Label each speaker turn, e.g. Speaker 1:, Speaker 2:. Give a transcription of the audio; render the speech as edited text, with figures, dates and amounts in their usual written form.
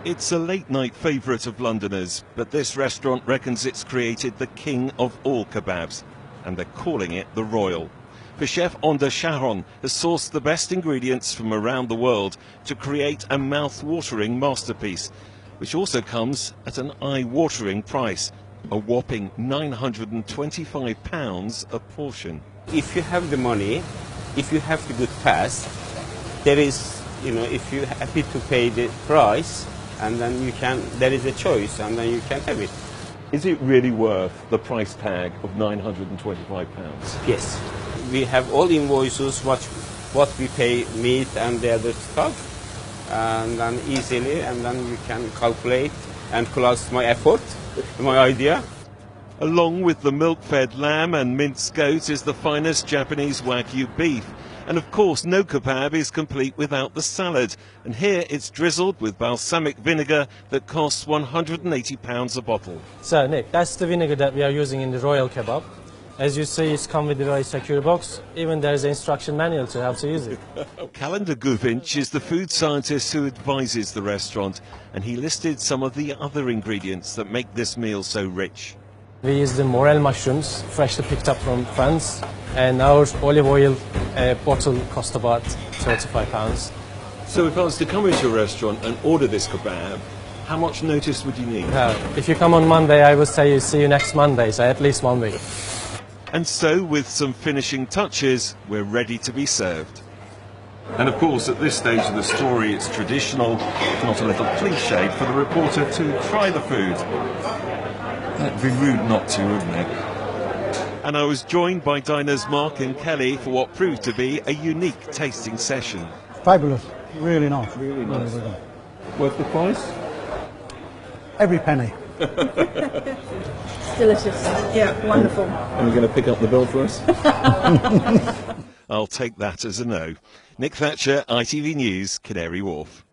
Speaker 1: It's a late-night favourite of Londoners, but this restaurant reckons it's created the king of all kebabs, and they're calling it the Royal. For chef Onda Sharon has sourced the best ingredients from around the world to create a mouth-watering masterpiece, which also comes at an eye-watering price, a whopping £925 a portion.
Speaker 2: If you have the money, if you have the good pass, there is, if you're happy to pay the price, and then there is a choice, and then you can have it.
Speaker 1: Is it really worth the price tag of £925?
Speaker 2: Yes. We have all invoices, what we pay meat and the other stuff, and then easily, and then you can calculate and plus my effort, my idea.
Speaker 1: Along with the milk-fed lamb and minced goat is the finest Japanese Wagyu beef. And of course, no kebab is complete without the salad. And here it's drizzled with balsamic vinegar that costs £180 a bottle.
Speaker 3: So, Nick, that's the vinegar that we are using in the Royal Kebab. As you see, it's come with a very secure box. Even there's an instruction manual to how to use it.
Speaker 1: Calendar Guvinch is the food scientist who advises the restaurant, and he listed some of the other ingredients that make this meal so rich.
Speaker 3: We use the morel mushrooms, freshly picked up from France, and our olive oil bottle cost about £35.
Speaker 1: So if I was to come into a restaurant and order this kebab, how much notice would you need?
Speaker 3: If you come on Monday, I would say see you next Monday, so at least 1 week.
Speaker 1: And so, with some finishing touches, we're ready to be served. And of course, at this stage of the story, it's traditional, if not a little cliched, for the reporter to try the food. That'd be rude not to, wouldn't it? And I was joined by diners Mark and Kelly for what proved to be a unique tasting session.
Speaker 4: Fabulous, really nice.
Speaker 1: Really nice. Worth the price?
Speaker 4: Every penny.
Speaker 5: Delicious. Yeah, wonderful.
Speaker 1: And you're going to pick up the bill for us? I'll take that as a no. Nick Thatcher, ITV News, Canary Wharf.